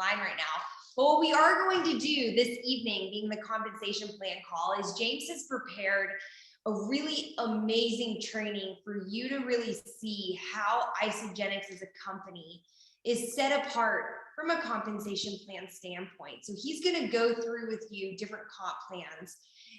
line right now. But what we are going to do this evening, being the compensation plan call, is James has prepared a really amazing training for you to really see how Isagenix as a company is set apart from a compensation plan standpoint. So he's going to go through with you different comp plans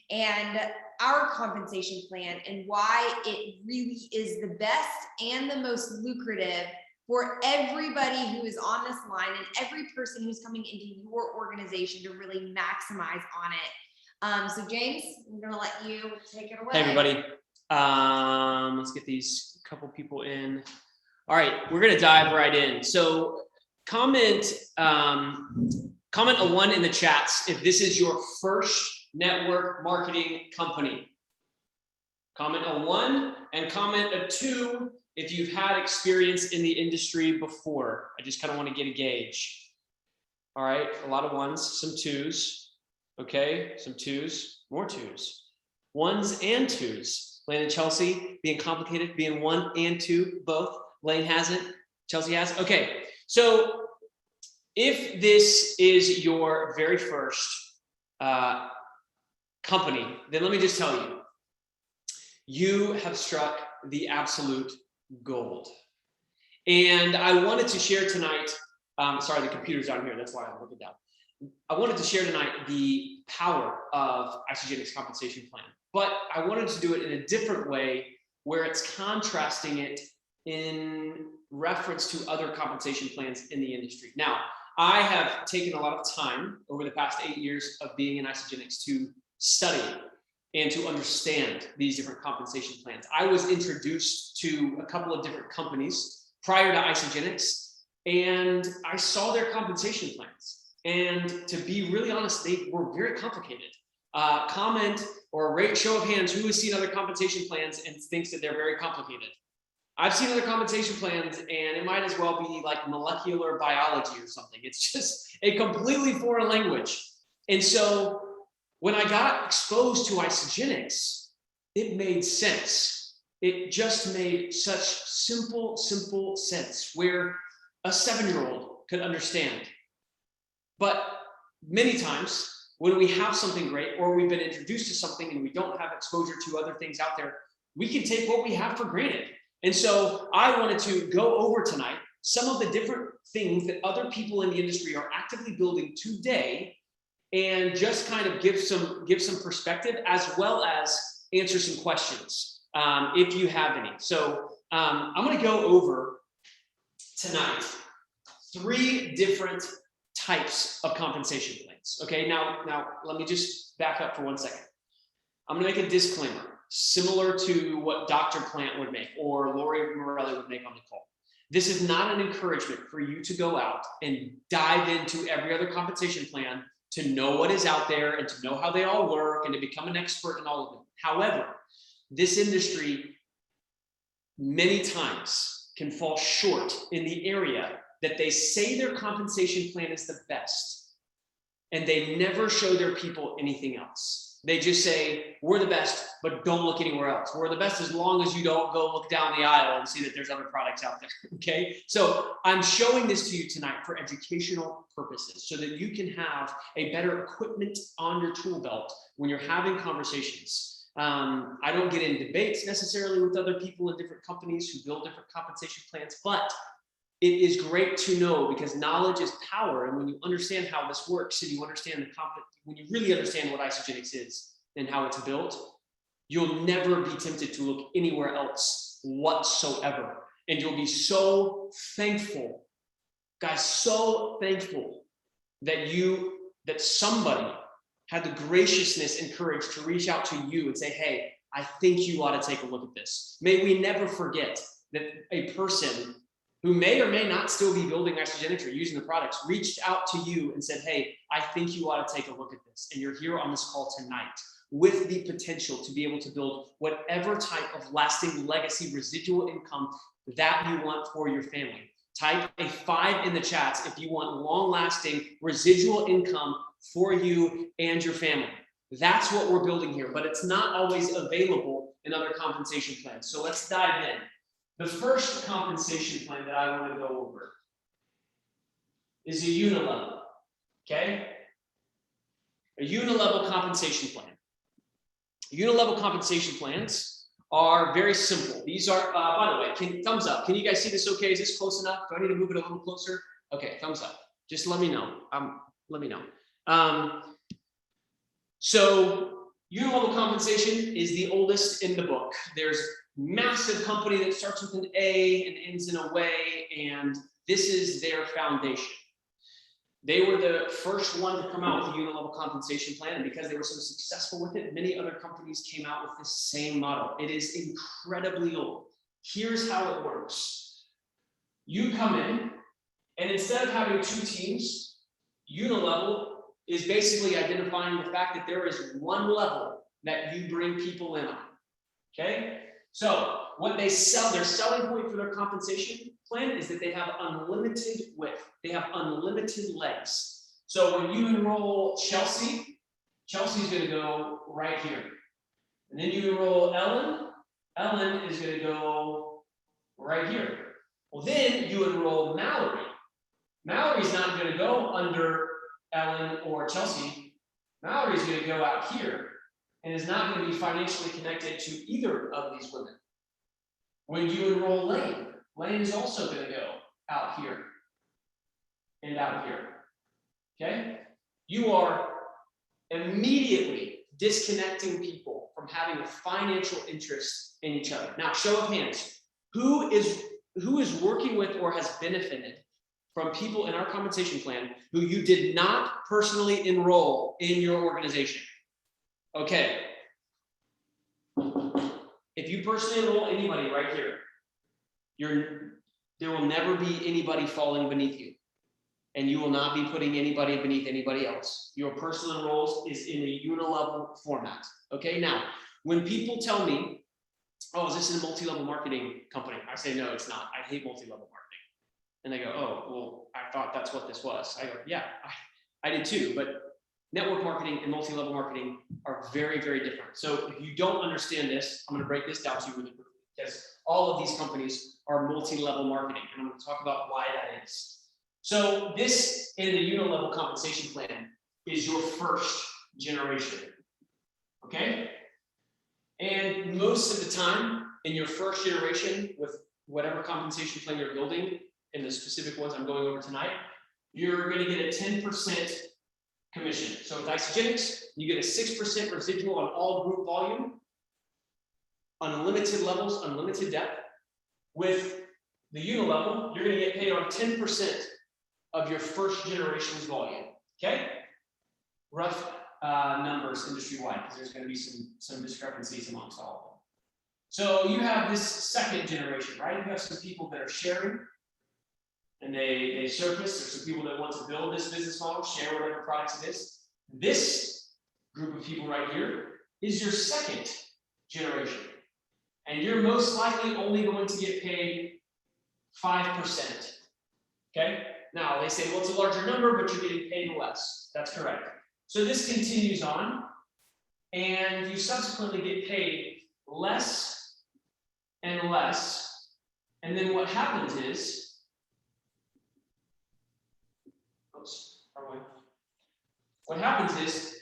and our compensation plan and why it really is the best and the most lucrative for everybody who is on this line and every person who's coming into your organization to really maximize on it. So James, I'm going to let you take it away. Hey everybody. Let's get these couple people in. All right, we're going to dive right in. So comment a 1 in the chats if this is your first network marketing company. Comment a 1 and comment a 2 if you've had experience in the industry before. I just kind of want to get a gauge. All right, a lot of 1s, some 2s. Okay, some 2s, more 2s. 1s and 2s. Lane and Chelsea, being complicated, being 1 and 2, both. Lane hasn't, Chelsea has. Okay, so if this is your very first company, then let me just tell you, you have struck the absolute gold. And I wanted to share tonight, sorry, the computer's down here, that's why I'm looking down. I wanted to share tonight the power of Isagenix compensation plan, but I wanted to do it in a different way where it's contrasting it in reference to other compensation plans in the industry. Now, I have taken a lot of time over the past 8 years of being in Isagenix to study and to understand these different compensation plans. I was introduced to a couple of different companies prior to Isagenix, and I saw their compensation plans. And to be really honest, they were very complicated. Comment or rate, show of hands, who has seen other compensation plans and thinks that they're very complicated? I've seen other compensation plans, and it might as well be like molecular biology or something. It's just a completely foreign language. And so when I got exposed to Isagenix, it made sense. It just made such simple sense where a 7-year-old could understand. But many times when we have something great or we've been introduced to something and we don't have exposure to other things out there, we can take what we have for granted. And so I wanted to go over tonight some of the different things that other people in the industry are actively building today and just kind of give some perspective as well as answer some questions if you have any. So I'm going to go over tonight 3 different types of compensation plans. Okay, now let me just back up for 1 second. I'm going to make a disclaimer similar to what Dr. Plant would make or Lori Morelli would make on the call. This is not an encouragement for you to go out and dive into every other compensation plan to know what is out there and to know how they all work and to become an expert in all of them. However, this industry many times can fall short in the area that they say their compensation plan is the best, and they never show their people anything else. They just say, we're the best, but don't look anywhere else. We're the best as long as you don't go look down the aisle and see that there's other products out there, okay? So I'm showing this to you tonight for educational purposes so that you can have a better equipment on your tool belt when you're having conversations. I don't get in debates necessarily with other people in different companies who build different compensation plans, but it is great to know because knowledge is power. And when you understand how this works and you understand when you really understand what Isagenix is and how it's built, you'll never be tempted to look anywhere else whatsoever. And you'll be so thankful, guys, so thankful that somebody had the graciousness and courage to reach out to you and say, hey, I think you ought to take a look at this. May we never forget that a person who may or may not still be building Isagenix or using the products, reached out to you and said, hey, I think you ought to take a look at this. And you're here on this call tonight with the potential to be able to build whatever type of lasting legacy residual income that you want for your family. Type a 5 in the chats if you want long-lasting residual income for you and your family. That's what we're building here, but it's not always available in other compensation plans. So let's dive in. The first compensation plan that I want to go over is a Unilevel. okay? A Unilevel compensation plan. Unilevel compensation plans are very simple. These are, by the way, thumbs up. Can you guys see this okay? Is this close enough? Do I need to move it a little closer? Okay, thumbs up. Just let me know. Let me know. So Unilevel compensation is the oldest in the book. There's massive company that starts with an A and ends in a way, and this is their foundation. They were the first one to come out with a Unilevel compensation plan, and because they were so successful with it, many other companies came out with the same model. It is incredibly old. Here's how it works. You come in, and instead of having two teams, Unilevel is basically identifying the fact that there is one level that you bring people in on, okay? So what they sell, their selling point for their compensation plan is that they have unlimited width. They have unlimited legs. So when you enroll Chelsea, Chelsea's gonna go right here. And then you enroll Ellen, Ellen is gonna go right here. Well, then you enroll Mallory. Mallory's not gonna go under Ellen or Chelsea. Mallory's gonna go out here and is not gonna be financially connected to either of these women. When you enroll Lane, Lane is also gonna go out here and out here, okay? You are immediately disconnecting people from having a financial interest in each other. Now, show of hands, who is working with or has benefited from people in our compensation plan who you did not personally enroll in your organization? Okay. If you personally enroll anybody right here, there will never be anybody falling beneath you, and you will not be putting anybody beneath anybody else. Your personal enrolls is in a Unilevel format. Okay, now, when people tell me, oh, is this a multi-level marketing company? I say, no, it's not. I hate multi-level marketing. And they go, oh, well, I thought that's what this was. I go, yeah, I did too, but network marketing and multi-level marketing are very, very different. So if you don't understand this, I'm going to break this down to you really quickly, because all of these companies are multi-level marketing, and I'm going to talk about why that is. So this in the Unilevel compensation plan is your first generation, okay? And most of the time in your first generation with whatever compensation plan you're building, in the specific ones I'm going over tonight, you're going to get a 10% commission. So with Isogenics, you get a 6% residual on all group volume, unlimited levels, unlimited depth. With the Unilevel, you're going to get paid on 10% of your first generation's volume. Okay? Rough numbers industry-wide, because there's going to be some discrepancies amongst all of them. So you have this second generation, right? You have some people that are sharing, and they surface. There's some people that want to build this business model, share whatever products it is. This group of people right here is your second generation. And you're most likely only going to get paid 5%. Okay? Now, they say, well, it's a larger number, but you're getting paid less. That's correct. So this continues on, and you subsequently get paid less and less. And then what happens is, what happens is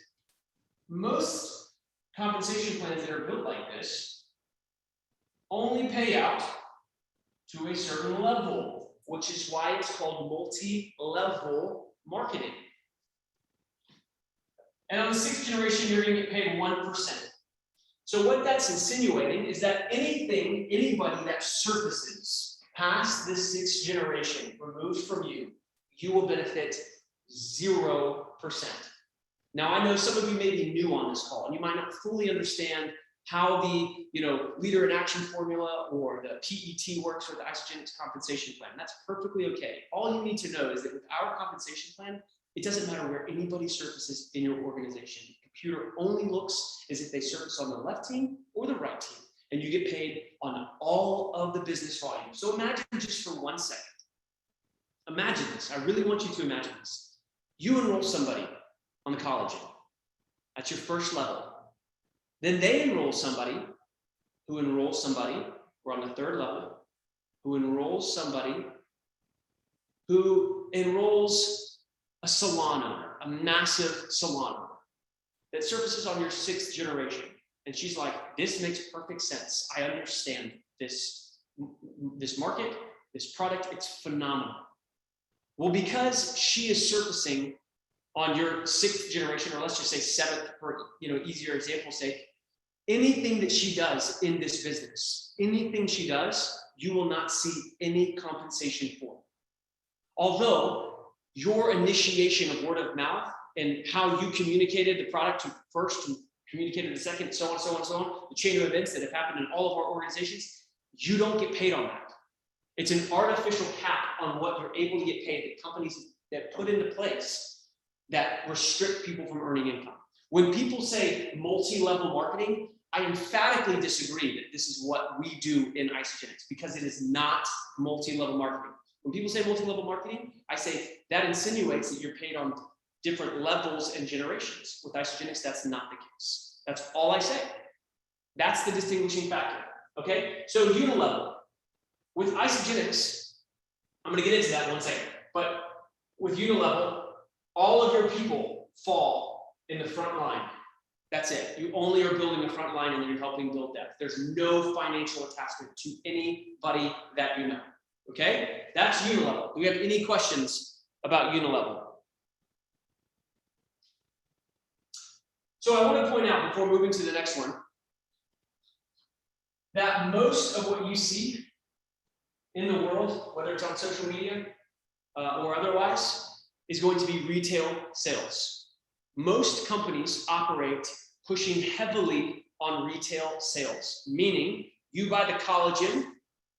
most compensation plans that are built like this only pay out to a certain level, which is why it's called multi-level marketing. And on the sixth generation, you're going to get paid 1%. So what that's insinuating is that anybody that surfaces past this sixth generation removed from you, you will benefit 0%. Now, I know some of you may be new on this call, and you might not fully understand how the leader in action formula or the PET works with the Isogenics compensation plan. That's perfectly okay. All you need to know is that with our compensation plan, it doesn't matter where anybody surfaces in your organization. The computer only looks as if they surface on the left team or the right team, and you get paid on all of the business volume. So imagine just for 1 second. Imagine this. I really want you to imagine this. You enroll somebody on the collagen. That's your first level. Then they enroll somebody who enrolls somebody, we're on the third level, who enrolls somebody who enrolls a salon owner, a massive salon owner that surfaces on your 6th generation. And she's like, this makes perfect sense. I understand this market, this product, it's phenomenal. Well, because she is surfacing on your 6th generation, or let's just say 7th for easier example's sake, anything that she does in this business, anything she does, you will not see any compensation for. Although your initiation of word of mouth and how you communicated the product to first, and communicated the second, so on, so on, so on, the chain of events that have happened in all of our organizations, you don't get paid on that. It's an artificial cap on what you're able to get paid that companies that put into place that restrict people from earning income. When people say multi-level marketing, I emphatically disagree that this is what we do in Isogenics, because it is not multi-level marketing. When people say multi-level marketing, I say that insinuates that you're paid on different levels and generations. With Isogenics, that's not the case. That's all I say. That's the distinguishing factor. Okay, so Unilevel. With Isogenics, I'm going to get into that in one second, but with Unilevel, all of your people fall in the front line. That's it. You only are building the front line and you're helping build depth. There's no financial attachment to anybody that you know. Okay, that's Unilevel. Do we have any questions about Unilevel? So I want to point out before moving to the next one that most of what you see in the world, whether it's on social media or otherwise, is going to be retail sales. Most companies operate pushing heavily on retail sales, meaning you buy the collagen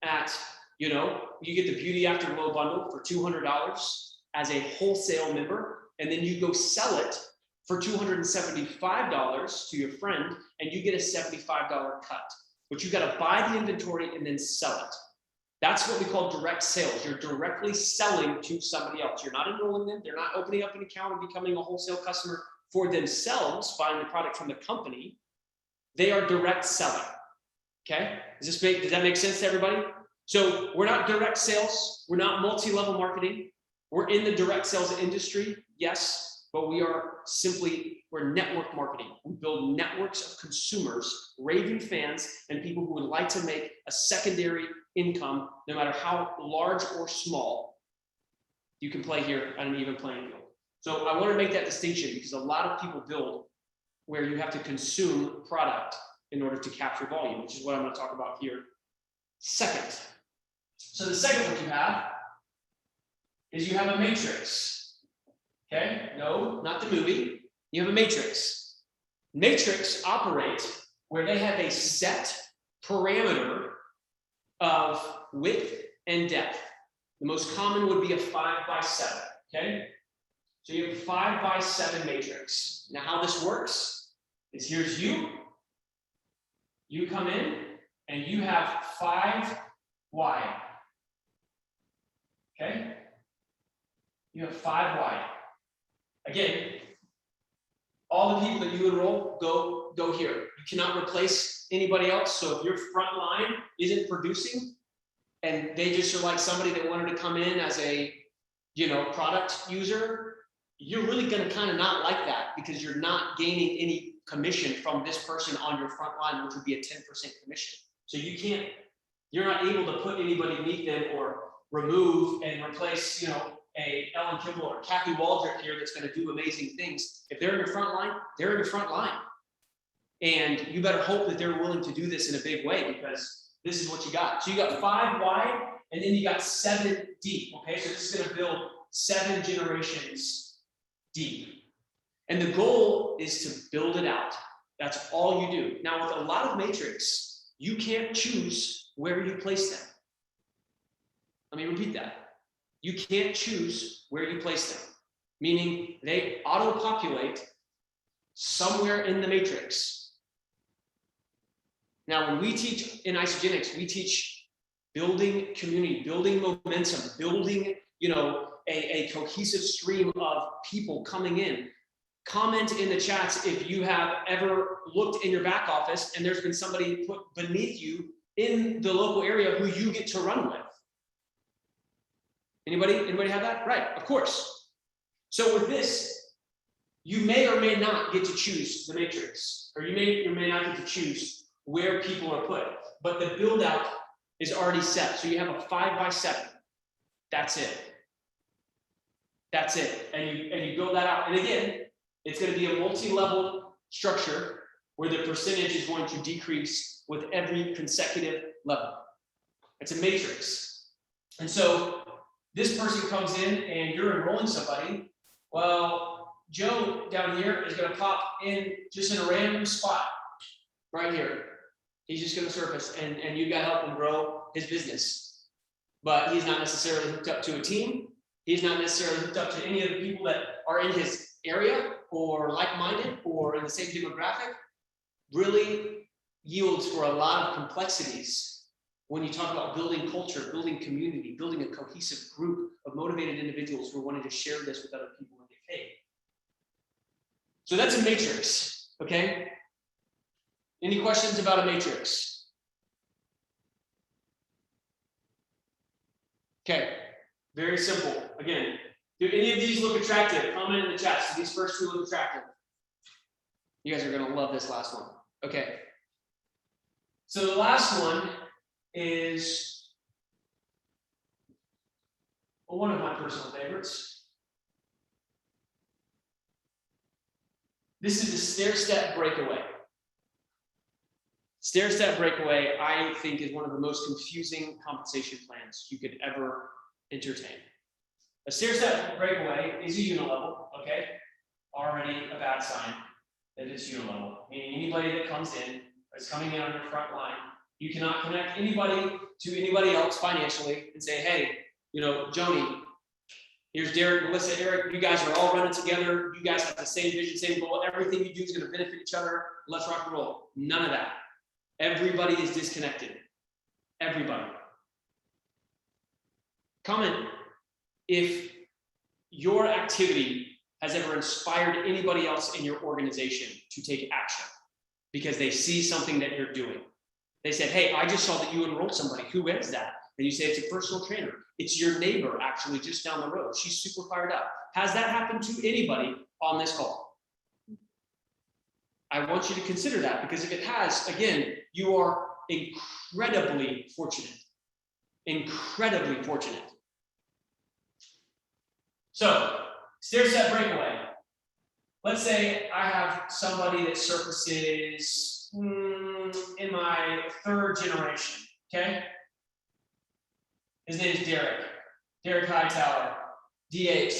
at, you get the Beauty Afterglow bundle for $200 as a wholesale member, and then you go sell it for $275 to your friend, and you get a $75 cut. But you got to buy the inventory and then sell it. That's what we call direct sales. You're directly selling to somebody else. You're not enrolling them. They're not opening up an account and becoming a wholesale customer for themselves, buying the product from the company. They are direct selling. Okay? Does that make sense to everybody? So we're not direct sales. We're not multi-level marketing. We're in the direct sales industry, yes, but we're network marketing. We build networks of consumers, raving fans, and people who would like to make a secondary income, no matter how large or small. You can play here at an even playing field. So I want to make that distinction because a lot of people build where you have to consume product in order to capture volume, which is what I'm going to talk about here. Second. So the second one you have is you have a matrix. Okay? No, not the movie. You have a matrix. Matrix operate where they have a set parameter of width and depth. The most common would be a 5x7. Okay? So you have a 5x7 matrix. Now how this works is here's you. You come in and you have 5 wide. Okay? You have 5 wide. Again, all the people that you enroll go here. You cannot replace anybody else. So if your front line isn't producing and they just are like somebody that wanted to come in as a product user, you're really going to kind of not like that because you're not gaining any commission from this person on your front line, which would be a 10% commission. So you're not able to put anybody beneath them or remove and replace, a Ellen Kimball or Kathy Waldrop here that's going to do amazing things. If they're in your front line, they're in your front line. And you better hope that they're willing to do this in a big way because this is what you got. So you got 5 wide and then you got 7 deep. Okay, so this is going to build 7 generations deep. And the goal is to build it out. That's all you do. Now, with a lot of matrix, you can't choose where you place them. Let me repeat that. You can't choose where you place them, meaning they auto-populate somewhere in the matrix. Now, when we teach in Isogenics, we teach building community, building momentum, building, a cohesive stream of people coming in. Comment in the chats if you have ever looked in your back office and there's been somebody put beneath you in the local area who you get to run with. Anybody have that? Right, of course. So with this, you may or may not get to choose the matrix, or you may or may not get to choose where people are put, but the build out is already set. So you have a 5x7. That's it. That's it. And you build that out. And again, it's going to be a multi-level structure where the percentage is going to decrease with every consecutive level. It's a matrix. And so this person comes in and you're enrolling somebody. Well, Joe down here is going to pop in just in a random spot right here. He's just going to surface and you got to help him grow his business. But he's not necessarily hooked up to a team. He's not necessarily hooked up to any of the people that are in his area or like-minded or in the same demographic. Really yields for a lot of complexities when you talk about building culture, building community, building a cohesive group of motivated individuals who are wanting to share this with other people when they pay. So that's a matrix, okay? Any questions about a matrix? Okay, very simple. Again, do any of these look attractive? Comment in the chat. Do these first two look attractive? You guys are gonna love this last one. Okay. So the last one is one of my personal favorites. This is the stair-step breakaway. Stair-step breakaway, I think, is one of the most confusing compensation plans you could ever entertain. A stair-step breakaway is a Unilevel, okay? Already a bad sign that it's Unilevel, meaning anybody that comes in is coming in on your front line. You cannot connect anybody to anybody else financially and say, hey, you know, Joni, here's Derek, Melissa, Eric, you guys are all running together. You guys have the same vision, same goal. Everything you do is going to benefit each other. Let's rock and roll. None of that. Everybody is disconnected. Everybody. Comment if your activity has ever inspired anybody else in your organization to take action because they see something that you're doing. They said, hey, I just saw that you enrolled somebody. Who is that? And you say, it's a personal trainer. It's your neighbor, actually, just down the road. She's super fired up. Has that happened to anybody on this call? I want you to consider that, because if it has, again, you are incredibly fortunate. Incredibly fortunate. So, stair-step breakaway. Let's say I have somebody that surfaces in my third generation, okay? His name is Derek. Derek Hightower, DH.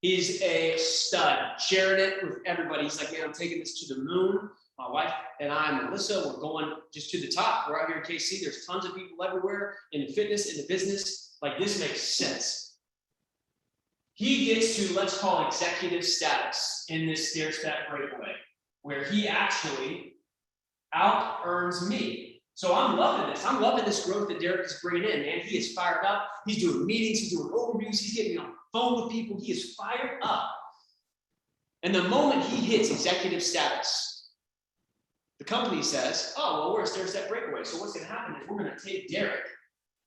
He's a stud, sharing it with everybody. He's like, man, I'm taking this to the moon. My wife and I, Melissa, we're going just to the top. We're out here in KC. There's tons of people everywhere in the fitness, in the business. Like, this makes sense. He gets to, let's call, executive status in this stair-step breakaway, where he actually out-earns me. So I'm loving this. I'm loving this growth that Derek is bringing in, man. He is fired up. He's doing meetings. He's doing overviews. He's getting on the phone with people. He is fired up. And the moment he hits executive status, the company says, oh, well, we're a stair-step breakaway. So what's going to happen is we're going to take Derek.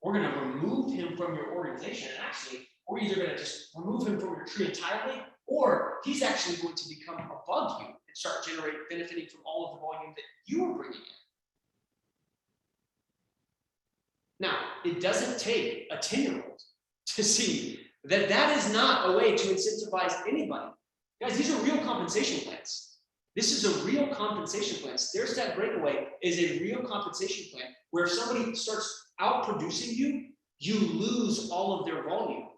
We're going to remove him from your organization. And actually, we're either going to just remove him from your tree entirely, or he's actually going to become above you and start benefiting from all of the volume that you are bringing in. Now, it doesn't take a 10-year-old to see that that is not a way to incentivize anybody. Guys, these are real compensation plans. This is a real compensation plan. Stair-step breakaway is a real compensation plan where if somebody starts outproducing you, you lose all of their volume.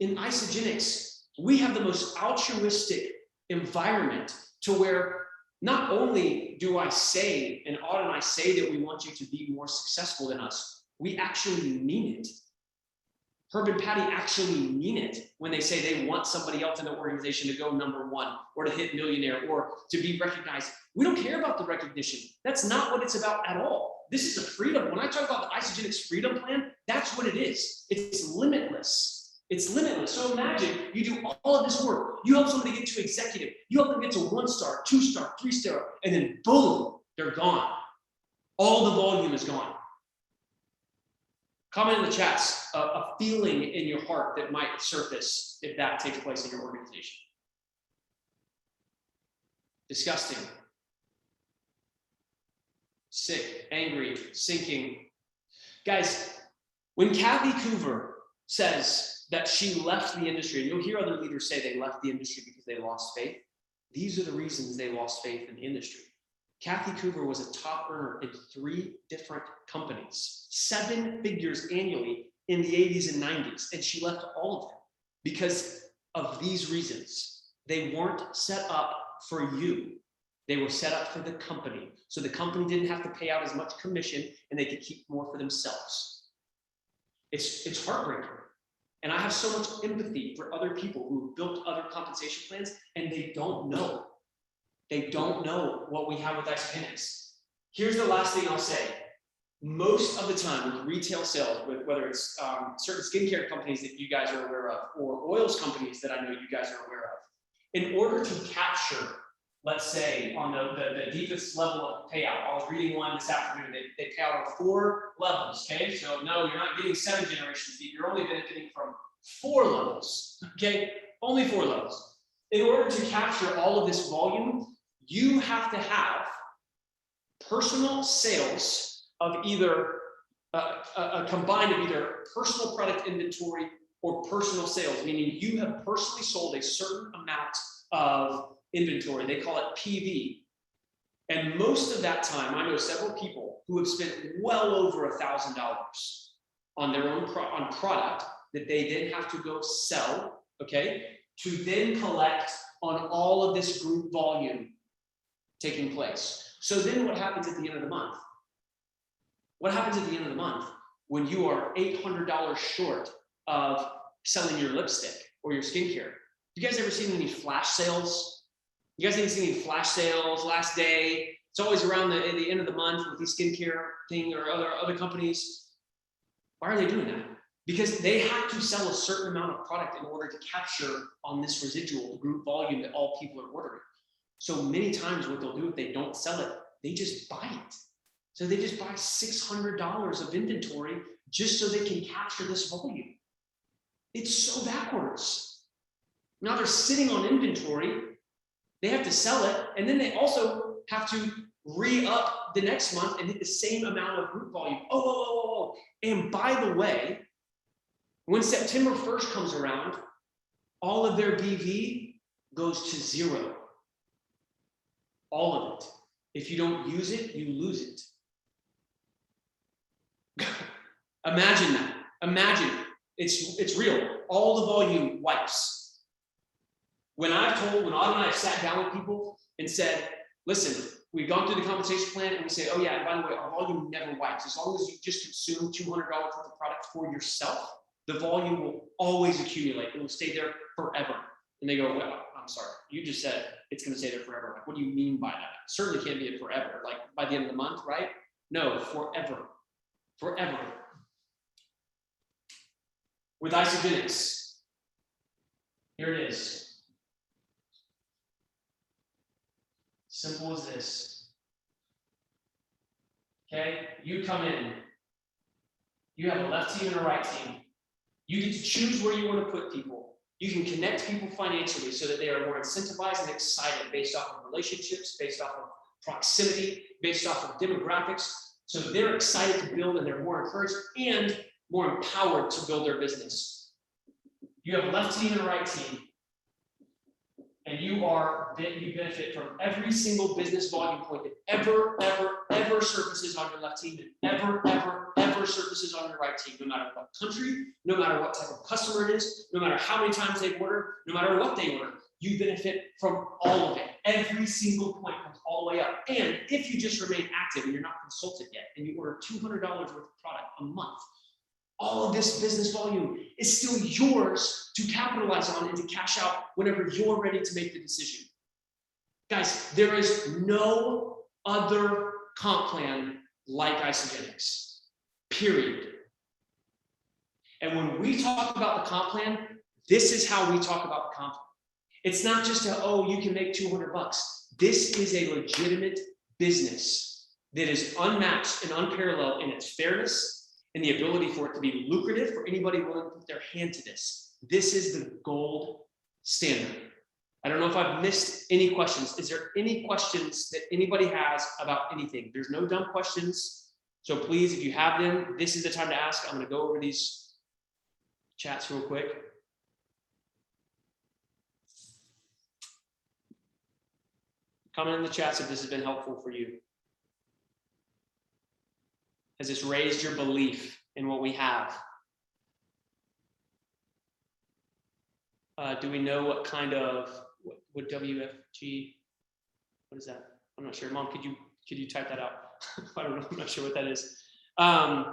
In Isogenics, we have the most altruistic environment to where not only do I say, and Autumn and I say that we want you to be more successful than us, we actually mean it. Herb and Patty actually mean it when they say they want somebody else in the organization to go #1 or to hit millionaire or to be recognized. We don't care about the recognition. That's not what it's about at all. This is a freedom. When I talk about the Isogenics freedom plan, that's what it is. It's limitless. It's limitless. So imagine you do all of this work. You help somebody get to executive. You help them get to 1-star, 2-star, 3-star, and then boom, they're gone. All the volume is gone. Comment in the chats a feeling in your heart that might surface if that takes place in your organization. Disgusting. Sick, angry, sinking. Guys, when Kathy Coover says that she left the industry, and you'll hear other leaders say they left the industry because they lost faith, these are the reasons they lost faith in the industry. Kathy Coover was a top earner in 3 different companies, 7 figures annually in the 80s and 90s, and she left all of them because of these reasons. They weren't set up for you. They were set up for the company. So the company didn't have to pay out as much commission and they could keep more for themselves. It's heartbreaking. And I have so much empathy for other people who built other compensation plans and they don't know. They don't know what we have with Isagenix. Here's the last thing I'll say. Most of the time with retail sales, whether it's certain skincare companies that you guys are aware of or oils companies that I know you guys are aware of, in order to capture, let's say, on the deepest level of payout, I was reading one this afternoon, they pay out on 4 levels, okay? So no, you're not getting 7 generations deep, you're only benefiting from 4 levels, okay? Only 4 levels. In order to capture all of this volume, you have to have personal sales of either a combined of either personal product inventory or personal sales, meaning you have personally sold a certain amount of inventory. They call it PV. And most of that time, I know several people who have spent well over $1,000 on their own on product that they then have to go sell, okay, to then collect on all of this group volume taking place. So then what happens at the end of the month? What happens at the end of the month when you are $800 short of selling your lipstick or your skincare? You guys ever seen any flash sales? You guys ever seen any flash sales last day? It's always around the end of the month with these skincare thing or other companies. Why are they doing that? Because they have to sell a certain amount of product in order to capture on this residual, the group volume that all people are ordering. So many times what they'll do if they don't sell it, they just buy it. So they just buy $600 of inventory just so they can capture this volume. It's so backwards. Now they're sitting on inventory, they have to sell it, and then they also have to re-up the next month and hit the same amount of group volume. Oh. And by the way, when September 1st comes around, all of their BV goes to 0. All of it. If you don't use it, you lose it. Imagine that. Imagine. It's real. All the volume wipes. When Autumn and I have sat down with people and said, listen, we've gone through the compensation plan and we say, oh yeah, and by the way, our volume never wipes. As long as you just consume $200 worth of product for yourself, the volume will always accumulate. It will stay there forever. And they go, well, I'm sorry, you just said it's going to stay there forever. Like, what do you mean by that? It certainly can't be it forever. Like by the end of the month, right? No, forever. Forever. With Isagenix, here it is. Simple as this. Okay, you come in. You have a left team and a right team. You get to choose where you want to put people. You can connect people financially so that they are more incentivized and excited based off of relationships, based off of proximity, based off of demographics. So they're excited to build and they're more encouraged and more empowered to build their business. You have a left team and a right team. And you benefit from every single business volume point that ever surfaces on your left team and ever surfaces on your right team, no matter what country, no matter what type of customer it is, no matter how many times they order, no matter what they order, you benefit from all of it. Every single point comes all the way up. And if you just remain active and you're not consulted yet, and you order $200 worth of product a month, all of this business volume is still yours to capitalize on and to cash out whenever you're ready to make the decision. Guys, there is no other comp plan like Isagenix, period. And when we talk about the comp plan, this is how we talk about the comp plan. It's not just you can make $200. This is a legitimate business that is unmatched and unparalleled in its fairness, and the ability for it to be lucrative for anybody willing to put their hand to this. This is the gold standard. I don't know if I've missed any questions. Is there any questions that anybody has about anything? There's no dumb questions. So please, if you have them, this is the time to ask. I'm going to go over these chats real quick. Comment in the chats if this has been helpful for you. Has this raised your belief in what we have? Do we know what kind of, what WFG, what is that? I'm not sure. Mom, could you type that out? I don't know. I'm not sure what that is. Guys,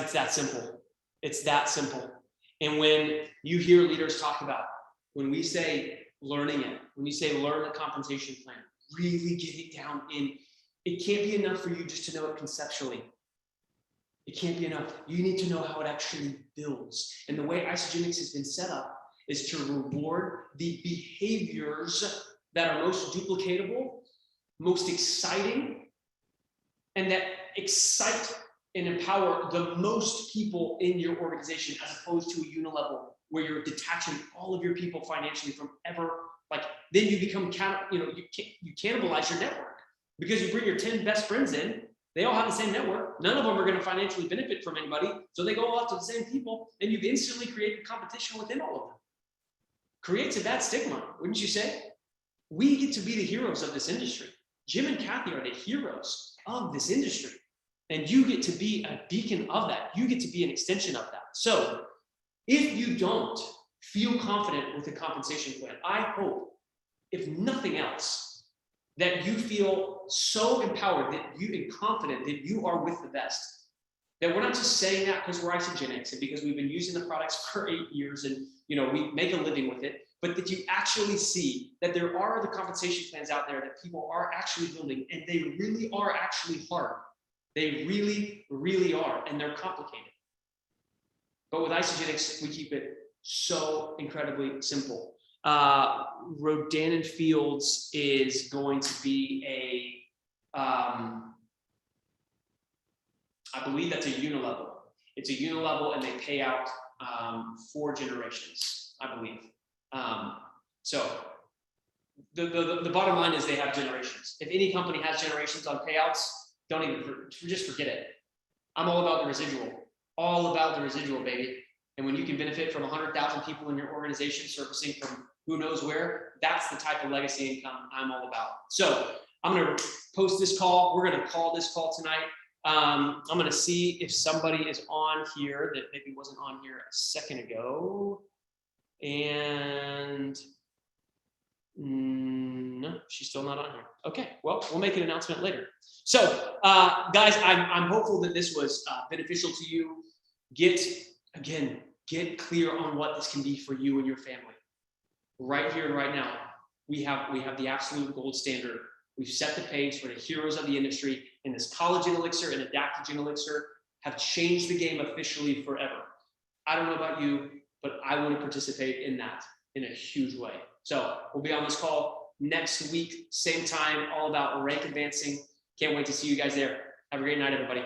it's that simple. It's that simple. And when you hear leaders talk about, when we say learning it, when you say learn the compensation plan, really get it down in, it can't be enough for you just to know it conceptually. It can't be enough. You need to know how it actually builds. And the way Isogenics has been set up is to reward the behaviors that are most duplicatable, most exciting, and that excite and empower the most people in your organization, as opposed to a Unilevel where you're detaching all of your people financially from ever, like, then you become, you cannibalize your network because you bring your 10 best friends in. They all have the same network. None of them are going to financially benefit from anybody. So they go off to the same people, and you've instantly created competition within all of them. Creates a bad stigma, wouldn't you say? We get to be the heroes of this industry. Jim and Kathy are the heroes of this industry. And you get to be a beacon of that. You get to be an extension of that. So if you don't feel confident with the compensation plan, I hope, if nothing else, that you feel so empowered that you and confident that you are with the best. That we're not just saying that because we're Isogenics and because we've been using the products for 8 years and we make a living with it, but that you actually see that there are other compensation plans out there that people are actually building, and they really are actually hard. They really, really are, and they're complicated. But with Isogenics, we keep it so incredibly simple. Rodan and Fields is going to be I believe that's a Unilevel. It's a Unilevel, and they pay out 4 generations, I believe. So the bottom line is they have generations. If any company has generations on payouts, just forget it. I'm all about the residual, baby. And when you can benefit from 100,000 people in your organization servicing from who knows where, that's the type of legacy income I'm all about. So I'm going to post this call. We're going to call this call tonight. I'm going to see if somebody is on here that maybe wasn't on here a second ago. And no, she's still not on here. Okay, well, we'll make an announcement later. So, guys, I'm hopeful that this was beneficial to you. Get clear on what this can be for you and your family. Right here and right now, we have the absolute gold standard. We've set the pace. We're the heroes of the industry, and this collagen elixir and adaptogen elixir have changed the game officially forever. I don't know about you, but I want to participate in that in a huge way. So we'll be on this call next week, same time, all about rank advancing. Can't wait to see you guys there. Have a great night, everybody.